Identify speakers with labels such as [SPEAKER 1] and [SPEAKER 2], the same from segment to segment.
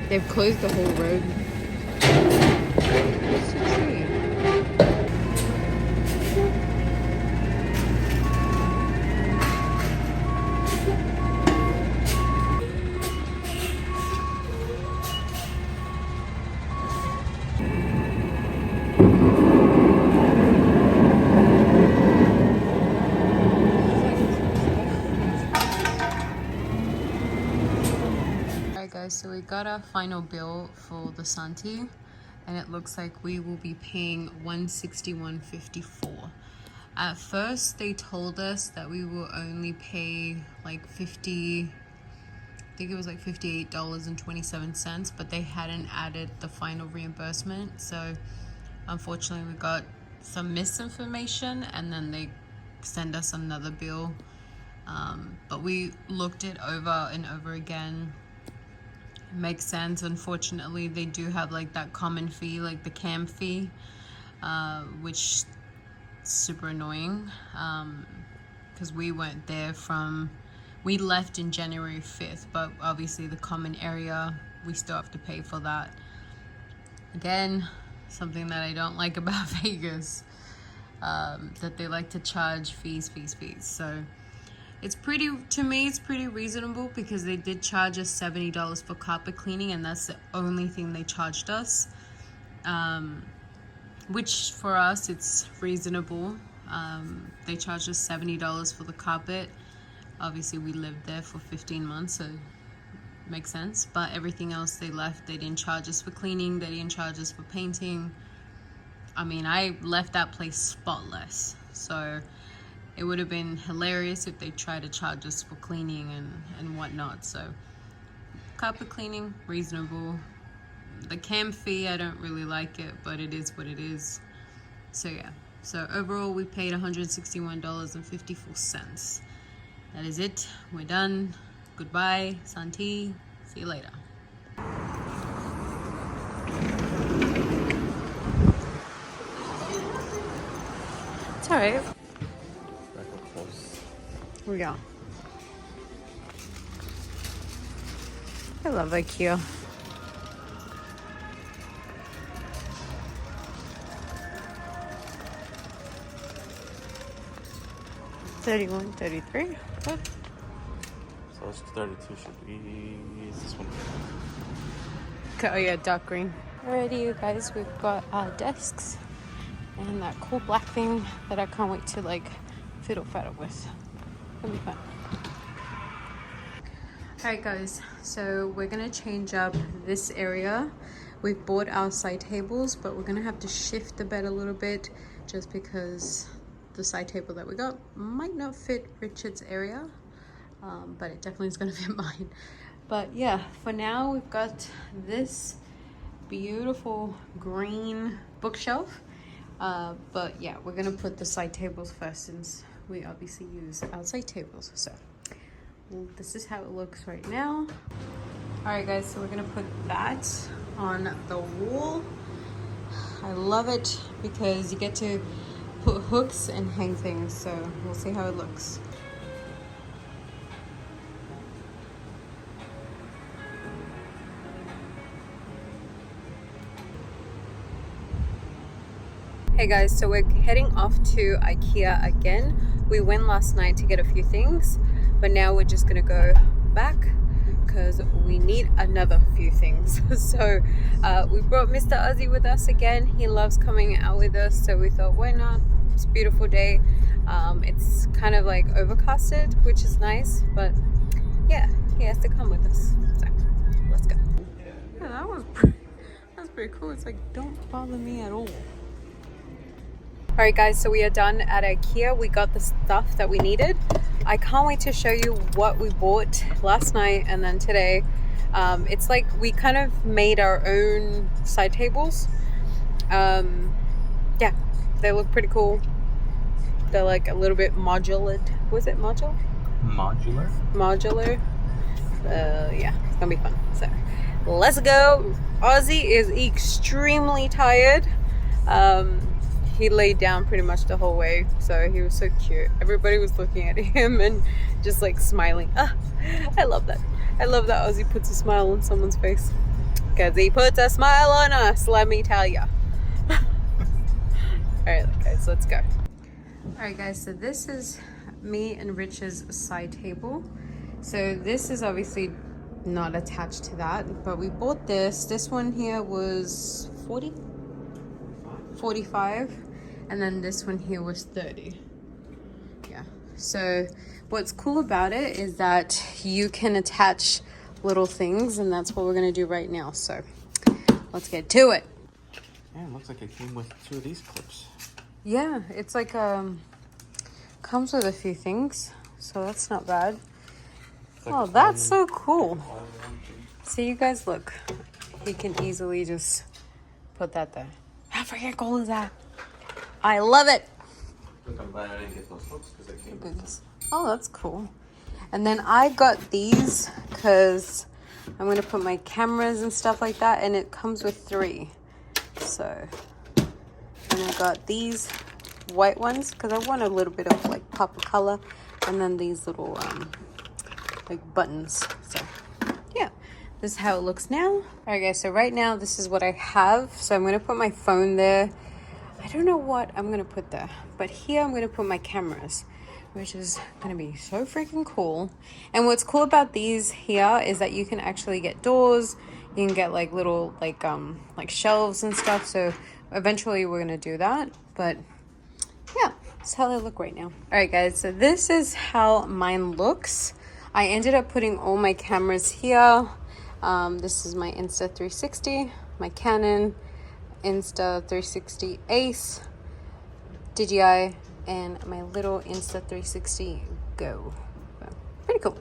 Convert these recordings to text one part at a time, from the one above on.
[SPEAKER 1] They've closed the whole road. What's the tree? So we got our final bill for the Santi, and it looks like we will be paying $161.54. At first they told us that we will only pay like I think it was like $58.27, but they hadn't added the final reimbursement. So unfortunately we got some misinformation, and then they send us another bill. But we looked it over and over again. Makes sense. Unfortunately, they do have like that common fee, like the cam fee, which is super annoying, because we weren't there we left in January 5th, but obviously the common area, we still have to pay for that. Again, something that I don't like about Vegas, that they like to charge fees. So it's pretty reasonable, because they did charge us $70 for carpet cleaning, and that's the only thing they charged us, which for us it's reasonable. They charged us $70 for the carpet. Obviously we lived there for 15 months, so it makes sense. But everything else they left, they didn't charge us for cleaning, they didn't charge us for painting. I mean, I left that place spotless, so it would have been hilarious if they tried to charge us for cleaning and whatnot. So carpet cleaning, reasonable. The cam fee, I don't really like it, but it is what it is. So yeah, so overall we paid $161.54. That is it. We're done. Goodbye, Santi. See you later. It's alright. Here we go. I love IKEA. $31, $33. What?
[SPEAKER 2] So it's 32 should be this one.
[SPEAKER 1] Oh yeah, dark green. Alrighty, you guys, we've got our desks and that cool black thing that I can't wait to like fiddle faddle with. It'll be fun. Alright guys, so we're gonna change up this area. We've bought our side tables, but we're gonna have to shift the bed a little bit, just because the side table that we got might not fit Richard's area, but it definitely is gonna fit mine. But yeah, for now we've got this beautiful green bookshelf, but yeah, we're gonna put the side tables first, since we obviously use our side tables. So this is how it looks right now. All right guys, so we're gonna put that on the wall. I love it because you get to put hooks and hang things, so we'll see how it looks. Hey guys, so we're heading off to IKEA again. We went last night to get a few things, but now we're just gonna go back because we need another few things. So we brought Mr. OZZIE with us again. He loves coming out with us, so we thought, why not? It's a beautiful day. It's kind of like overcasted, which is nice, but yeah, he has to come with us. So let's go. Yeah, that was pretty cool. It's like, don't bother me at all. Alright guys, so we are done at IKEA. We got the stuff that we needed. I can't wait to show you what we bought last night and then today. It's like we kind of made our own side tables. Yeah, they look pretty cool. They're like a little bit modular. Was it modular? Modular. Yeah, it's gonna be fun. So let's go. OZZIE is extremely tired. He laid down pretty much the whole way, so he was so cute. Everybody was looking at him and just like smiling. I love that. I love that OZZIE puts a smile on someone's face. because he puts a smile on us, let me tell you. All right, guys, let's go. All right, guys, so this is me and Rich's side table. So this is obviously not attached to that, but we bought this. This one here was 45, and then this one here was 30. Yeah. So what's cool about it is that you can attach little things, and that's what we're gonna do right now. So let's get to it.
[SPEAKER 2] Yeah, it looks like it came with 2 of these clips.
[SPEAKER 1] Yeah, it's like comes with a few things, so that's not bad.
[SPEAKER 2] Like
[SPEAKER 1] oh, that's so cool. See, you guys, look. He can easily just put that there. How freaking cool is that? I love it.
[SPEAKER 2] I'm glad I didn't get those hooks because they came with.
[SPEAKER 1] Oh, that's cool. And then I got these because I'm going to put my cameras and stuff like that, and it comes with 3. So, and I got these white ones because I want a little bit of like pop of color, and then these little like buttons. So yeah, this is how it looks now. All right, guys, so right now this is what I have. So I'm going to put my phone there. I don't know what I'm going to put there, but here I'm going to put my cameras, which is going to be so freaking cool. And what's cool about these here is that you can actually get doors. You can get like little like shelves and stuff. So eventually we're going to do that, but yeah, that's how they look right now. All right, guys, so this is how mine looks. I ended up putting all my cameras here. This is my Insta 360, my Canon Insta 360 Ace, DJI, and my little Insta 360 Go. So, pretty cool.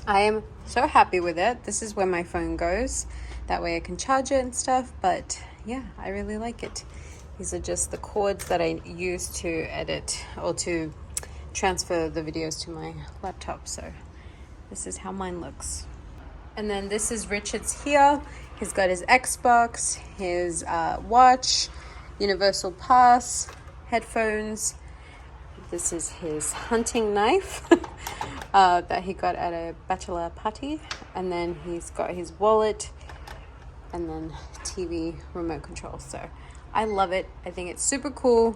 [SPEAKER 1] I am so happy with it. This is where my phone goes. That way I can charge it and stuff, but yeah, I really like it. These are just the cords that I use to edit or to transfer the videos to my laptop. So this is how mine looks. And then this is Richard's here. He's got his Xbox, his watch, Universal Pass, headphones. This is his hunting knife that he got at a bachelor party. And then he's got his wallet and then TV remote control. So I love it. I think it's super cool.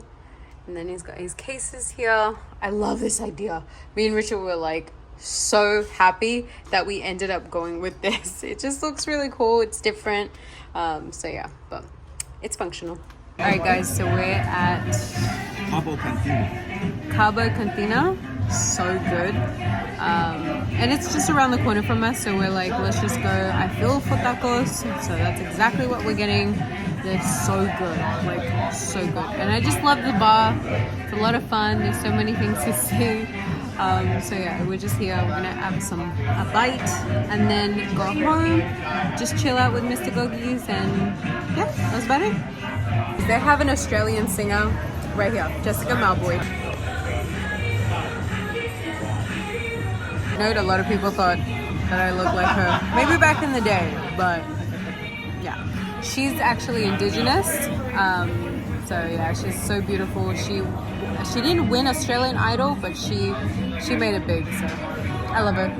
[SPEAKER 1] And then he's got his cases here. I love this idea. Me and Richard were like so happy that we ended up going with this. It just looks really cool. It's different. So yeah, but it's functional. All right, guys, so we're at
[SPEAKER 2] Cabo Cantina.
[SPEAKER 1] Cabo Cantina. So good. And it's just around the corner from us, so we're like, let's just go. I feel for tacos, so that's exactly what we're getting. They're so good, like so good. And I just love the bar. It's a lot of fun. There's so many things to see. So yeah, we're just here. We're gonna have a bite and then go home, just chill out with Mr. Gogies, and yeah, that's about it. They have an Australian singer right here, Jessica Malboy. I know a lot of people thought that I looked like her, maybe back in the day, but yeah, she's actually indigenous. So yeah, she's so beautiful. She didn't win Australian Idol, but she made it big. So I love her.